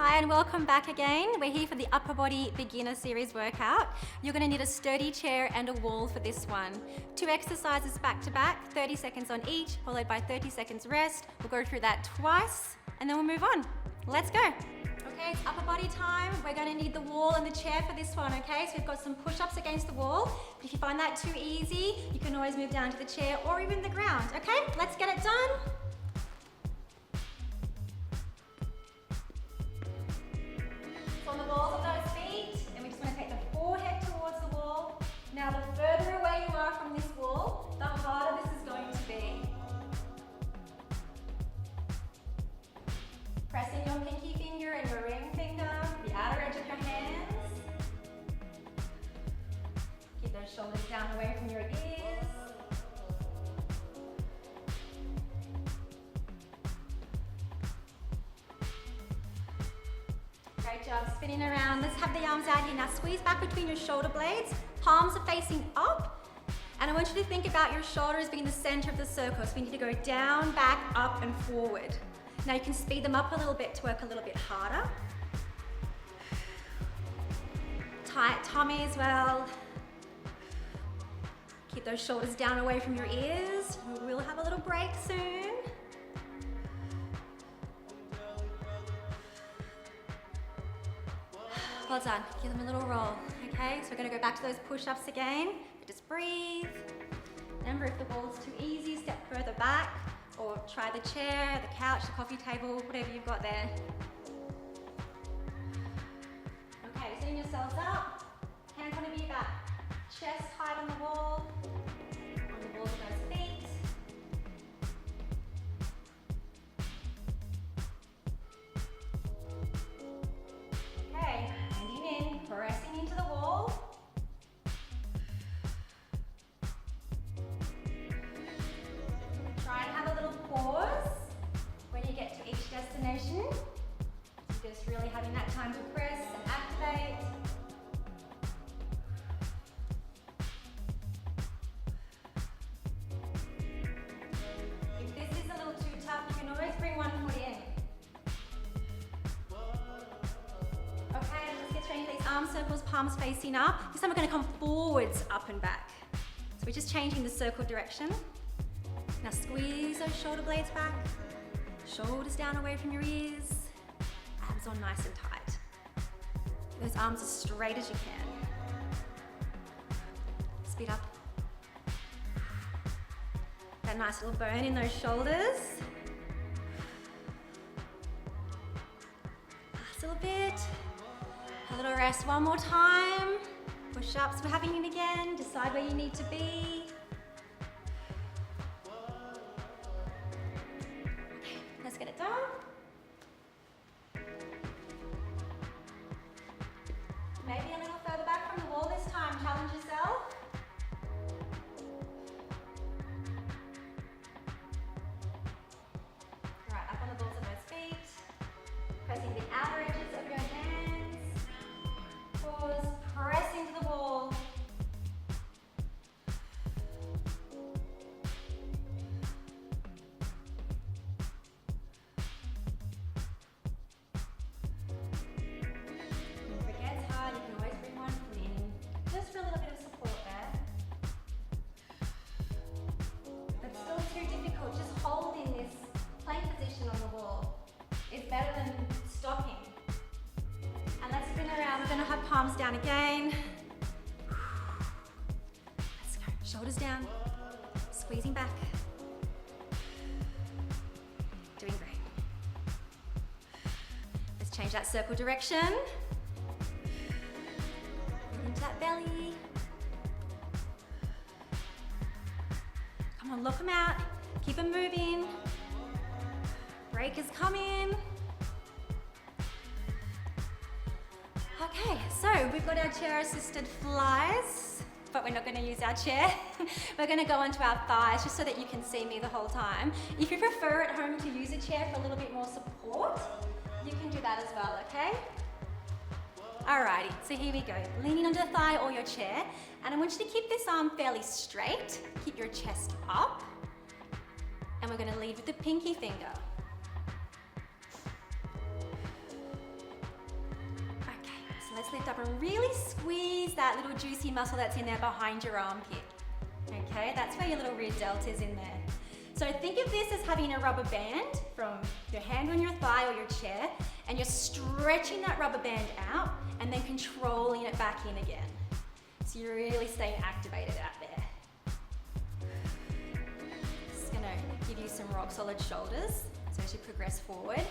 Hi and welcome back again. We're here for the upper body beginner series workout. You're going to need a sturdy chair and a wall for this one. 2 exercises back to back, 30 seconds on each, followed by 30 seconds rest. We'll go through that twice and then we'll move on. Let's go. Okay, it's upper body time. We're going to need the wall and the chair for this one, okay? So we've got some push-ups against the wall. But if you find that too easy, you can always move down to the chair or even the ground, okay? Let's get it done. On the balls of those feet, and we just want to take the forehead towards the wall. Now the further away you are from this wall, the harder this is going to be. Pressing your pinky finger and your ring finger, the outer edge of your hands. Keep those shoulders down away from your ears. Great job, spinning around. Let's have the arms out here. Now squeeze back between your shoulder blades. Palms are facing up. And I want you to think about your shoulders being the center of the circle. So we need to go down, back, up, and forward. Now you can speed them up a little bit to work a little bit harder. Tight tummy as well. Keep those shoulders down away from your ears. We'll have a little break soon. Well done, give them a little roll, okay? So we're gonna go back to those push-ups again. Just breathe. Remember, if the wall's too easy, step further back, or try the chair, the couch, the coffee table, whatever you've got there. Okay, setting yourselves up. Hands want to be about chest height on the wall, on the balls of those feet. Pressing into the wall. Try and have a little pause when you get to each destination. Just really having that time to press and activate. If this is a little too tough, you can always bring one foot in. Okay, let's get straight into these arm circles, palms facing up. This time we're going to come forwards, up and back. So we're just changing the circle direction. Now squeeze those shoulder blades back. Shoulders down away from your ears. Abs on nice and tight. Keep those arms as straight as you can. Speed up. That nice little burn in those shoulders. Last little bit. A little rest, one more time. Push-ups, we're having it again. Decide where you need to be. Okay, let's get it done. Maybe a little further back from the wall this time. Challenge yourself. Right, up on the balls of those feet. Pressing the outer edges of your hands. Pause, press into the wall. If it gets hard, you can always bring one foot in, just for a little bit of support there. If it's still too difficult, just holding this plank position on the wall is better than stopping. And let's spin around. We're going to have palms down again. Let's go. Shoulders down. Squeezing back. Doing great. Let's change that circle direction. Into that belly. Come on, look them out. Keep them moving. Break is coming. Okay, so we've got our chair-assisted flies, but we're not going to use our chair. We're going to go onto our thighs just so that you can see me the whole time. If you prefer at home to use a chair for a little bit more support, you can do that as well, okay? Alrighty, so here we go. Leaning onto the thigh or your chair, and I want you to keep this arm fairly straight. Keep your chest up, and we're going to lead with the pinky finger. Let's lift up and really squeeze that little juicy muscle that's in there behind your armpit. Okay, that's where your little rear delta is in there. So think of this as having a rubber band from your hand on your thigh or your chair, and you're stretching that rubber band out and then controlling it back in again. So you're really staying activated out there. Just gonna give you some rock solid shoulders. So as you progress forward,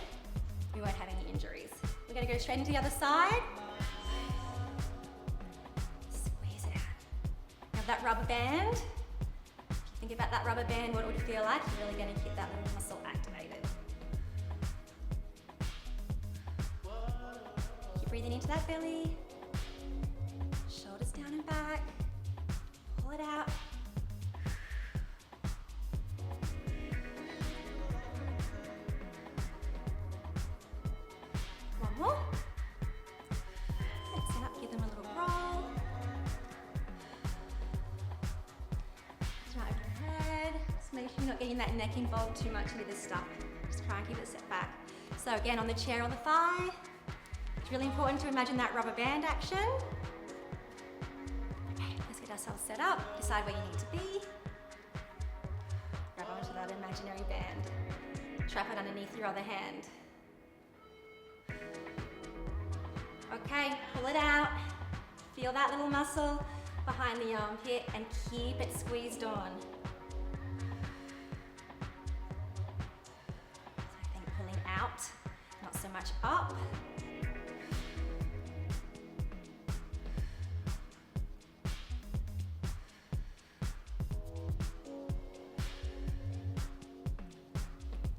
we won't have any injuries. We're gonna go straight into the other side. Squeeze it out. Now that rubber band, if you think about that rubber band, what it would feel like, you're really gonna keep that little muscle activated. Keep breathing into that belly. Shoulders down and back. Pull it out. One more. Next up, give them a little roll. Turn over your head. Just make sure you're not getting that neck involved too much into this stuff. Just try and keep it set back. So again, on the chair or the thigh, it's really important to imagine that rubber band action. Okay, let's get ourselves set up. Decide where you need to be. Grab onto that imaginary band. Trap it underneath your other hand. Okay, pull it out. Feel that little muscle behind the armpit and keep it squeezed on. So I think pulling out, not so much up.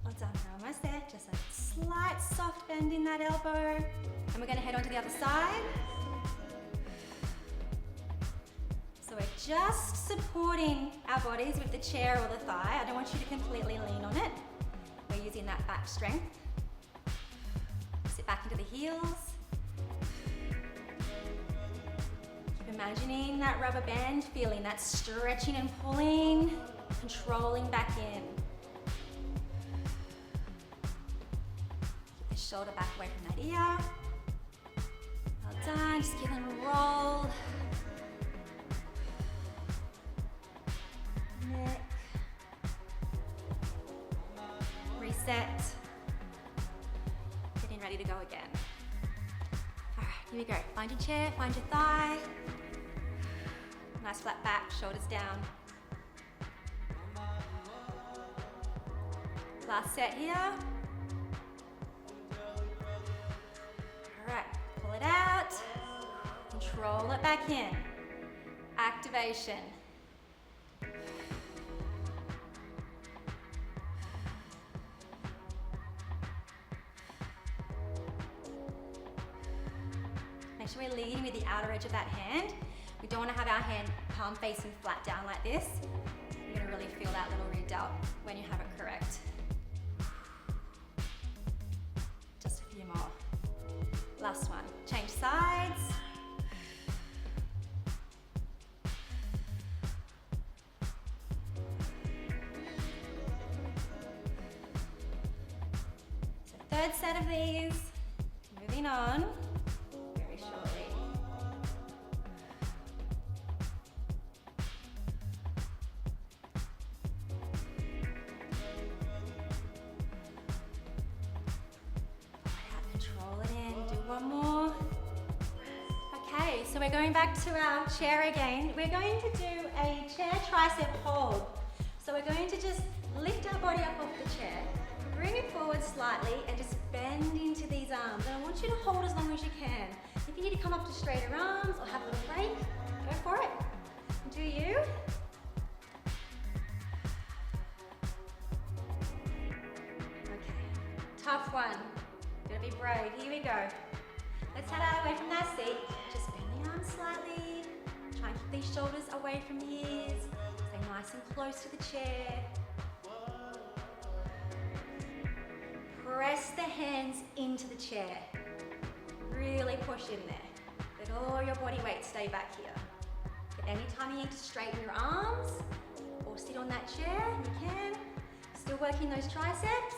Well done, we're almost there. Just a slight soft bend in that elbow. And we're going to head on to the other side. So we're just supporting our bodies with the chair or the thigh. I don't want you to completely lean on it. We're using that back strength. Sit back into the heels. Keep imagining that rubber band, feeling that stretching and pulling, controlling back in. Keep the shoulder back away from that ear. Well done, just give them a roll. Neck. Reset. Getting ready to go again. All right, here we go. Find your chair, find your thigh. Nice flat back, shoulders down. Last set here. All right. Pull it out, control it back in. Activation. Make sure we're leading with the outer edge of that hand. We don't want to have our hand palm facing flat down like this. You're going to really feel that little rear delt when you have it correct. Just a few more. Last one. Change sides. So third set of these. Moving on very shortly. Control it in. Do one more. Okay, so we're going back to our chair again. We're going to do a chair tricep hold. So we're going to just lift our body up off the chair, bring it forward slightly, and just bend into these arms. And I want you to hold as long as you can. If you need to come up to straighter arms or have a little break, go for it. Do you? Okay, tough one. Gotta be brave. Here we go. Let's head out away from that seat. Just bend the arms slightly. Try and keep these shoulders away from the ears. Stay nice and close to the chair. Press the hands into the chair. Really push in there. Let all your body weight stay back here. But anytime you need to straighten your arms or sit on that chair, you can. Still working those triceps.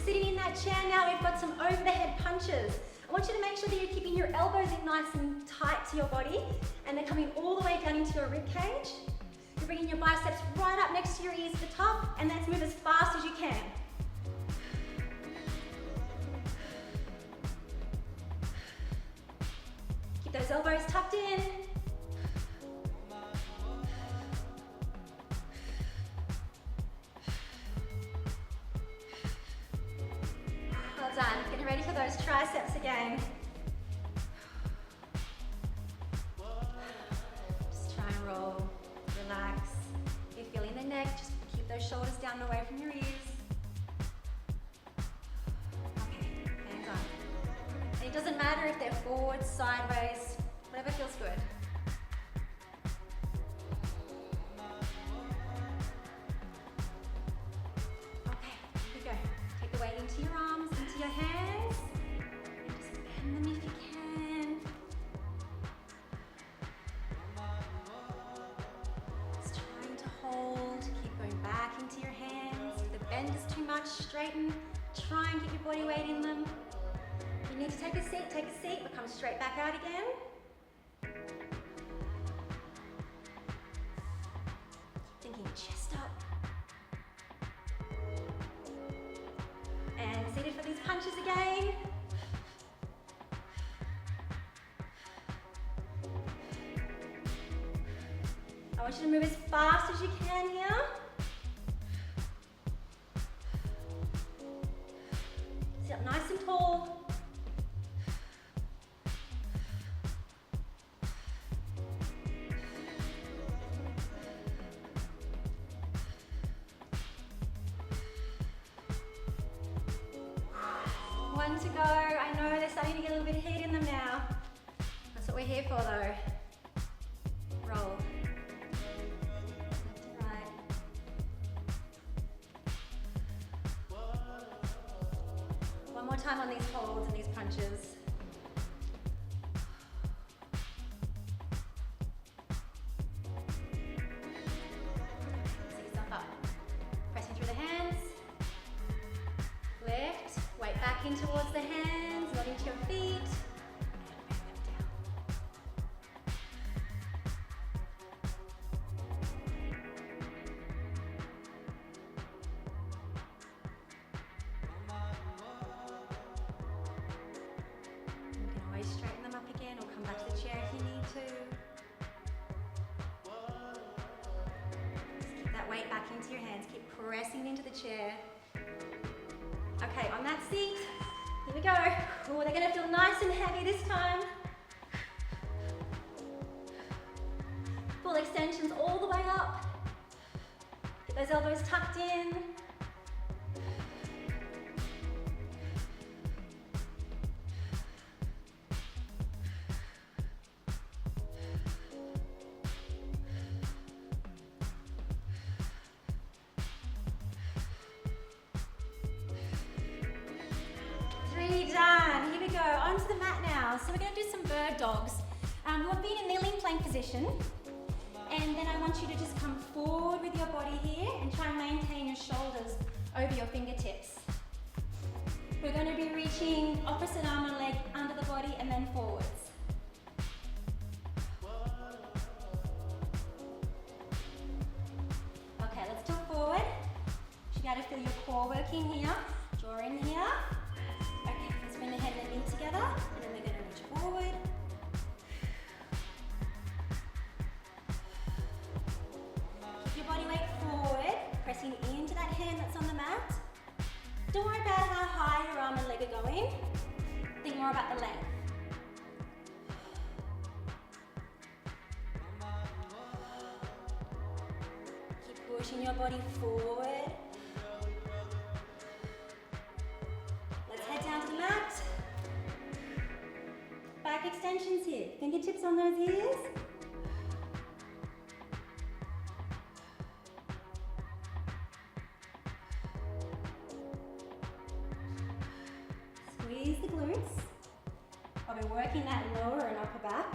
Sitting in that the chair now, we've got some over the head punches. I want you to make sure that you're keeping your elbows in nice and tight to your body, and they're coming all the way down into your rib cage. You're bringing your biceps right up next to your ears at the top, and let's move as fast as you can. Keep those elbows tucked in. Well done. Getting ready for those triceps again. Just try and roll, relax. If you're feeling the neck, just keep those shoulders down and away from your ears. Okay, hands on. And it doesn't matter if they're forward, sideways, whatever feels good. Okay, here we go. Take the weight into your arms, into your hands. Just bend them if you can. Just trying to hold, keep going back into your hands. If the bend is too much, straighten. Try and get your body weight in them. If you need to take a seat, but come straight back out again. Thinking chest up. And seated for these punches again. I want you to move as fast as you can here. Sit up nice and tall. One to go. I know they're starting to get a little bit of heat in them now. That's what we're here for though. Roll. Left to right. One more time on these holds and these punches. Set yourself up. Pressing through the hands. Lift, weight back in towards the hands, not into your feet. And bring them down. You can always straighten them up again or come back to the chair if you need to. Just keep that weight back into your hands. Keep pressing into the chair. Okay, on that seat, here we go. Oh, they're gonna feel nice and heavy this time. Full extensions all the way up. Get those elbows tucked in. Done. Here we go. Onto the mat now. So we're going to do some bird dogs. We'll be in a kneeling plank position. And then I want you to just come forward with your body here and try and maintain your shoulders over your fingertips. We're going to be reaching opposite arm and leg under the body and then forwards. Okay, let's tilt forward. You should be able to feel your core working here. Draw in here. Okay, let's bring the head and the knee together, and then we're going to reach forward. Keep your body weight forward, pressing into that hand that's on the mat. Don't worry about how high your arm and leg are going. Think more about the length. Keep pushing your body forward. Down to the mat. Back extensions here. Fingertips on those ears. Squeeze the glutes. I'll be working that lower and upper back.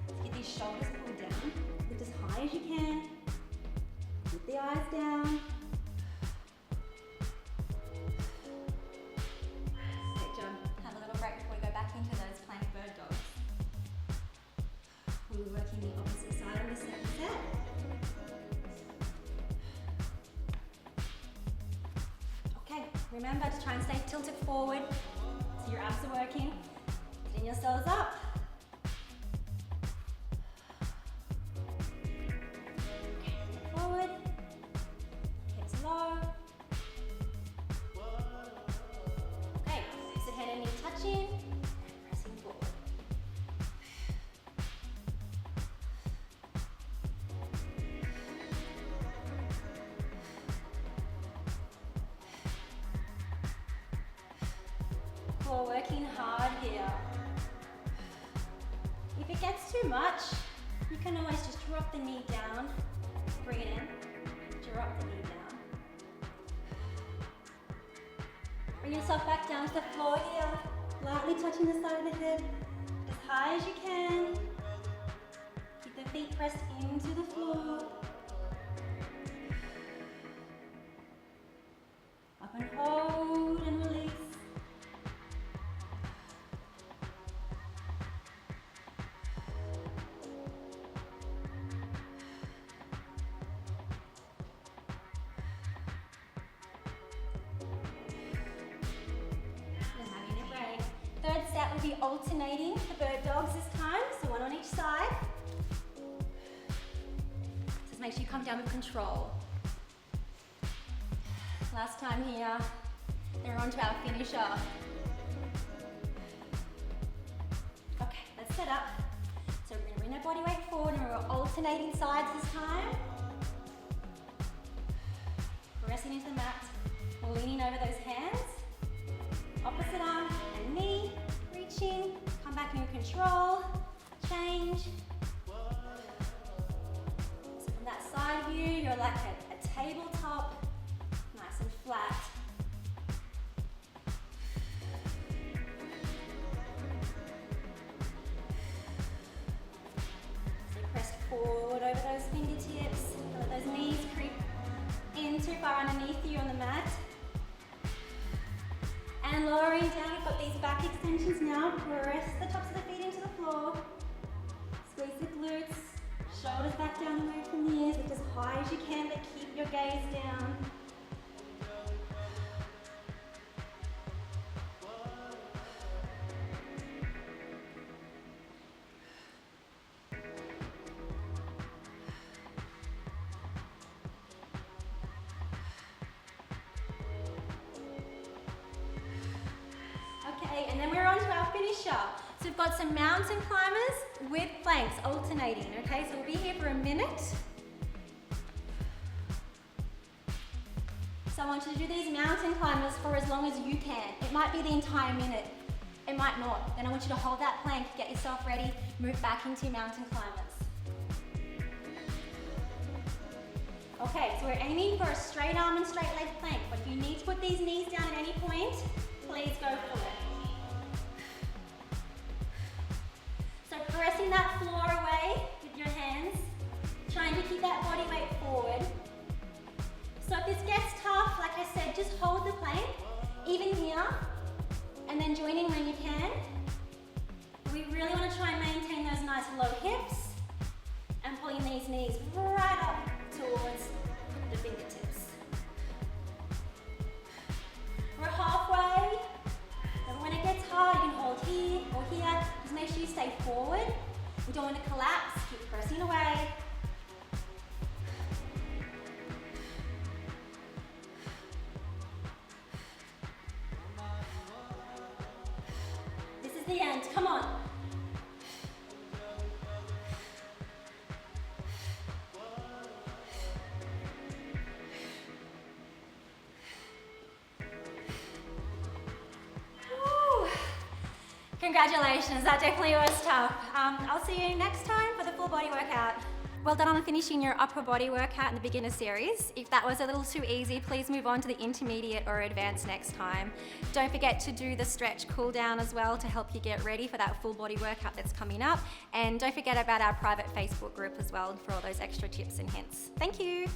Let's get these shoulders pulled down. Lift as high as you can. Keep the eyes down. We'll be working the opposite side on the second set. Okay, remember to try and stay tilted forward so your abs are working. Getting yourselves up. Okay, step forward. Hips low. Okay, opposite head and knee touching. And pressing forward. We're working hard here. If it gets too much, you can always just drop the knee down, bring it in, drop the knee down. Bring yourself back down to the floor here, lightly touching the side of the head, as high as you can. Keep the feet pressed into the floor. Up and hold and release. Third set will be alternating the bird dogs this time, so one on each side. Just make sure you come down with control. Last time here, then we're on to our finisher. Okay, let's set up. So we're going to bring our body weight forward and we're alternating sides this time. Pressing into the mat, leaning over those hands. Opposite arm and knee, reaching, come back in control, change. So from that side view, you're like a tabletop, nice and flat. So press forward over those fingertips, let those knees creep in too far underneath you on the mat. And lowering down, we've got these back extensions now. Press the tops of the feet into the floor. Squeeze the glutes, shoulders back down away from the ears. Lift as high as you can, but keep your gaze down. Okay, and then we're on to our finisher. So we've got some mountain climbers with planks alternating, okay? So we'll be here for a minute. So I want you to do these mountain climbers for as long as you can. It might be the entire minute, it might not. Then I want you to hold that plank, get yourself ready, move back into mountain climbers. Okay, so we're aiming for a straight arm and straight leg plank, but if you need to put these knees down at any point, please go for it. So pressing that floor away with your hands, trying to keep that body weight forward. So if this gets tough, like I said, just hold the plank, even here, and then join in when you can. We really want to try and maintain those nice low hips and pulling these knees right up towards the fingertips. We're halfway. And when it gets hard, you can hold here or here. Just make sure you stay forward. We don't want to collapse. Keep pressing away. This is the end. Come on. Congratulations, that definitely was tough. I'll see you next time for the full body workout. Well done on finishing your upper body workout in the beginner series. If that was a little too easy, please move on to the intermediate or advanced next time. Don't forget to do the stretch cool down as well to help you get ready for that full body workout that's coming up. And don't forget about our private Facebook group as well for all those extra tips and hints. Thank you.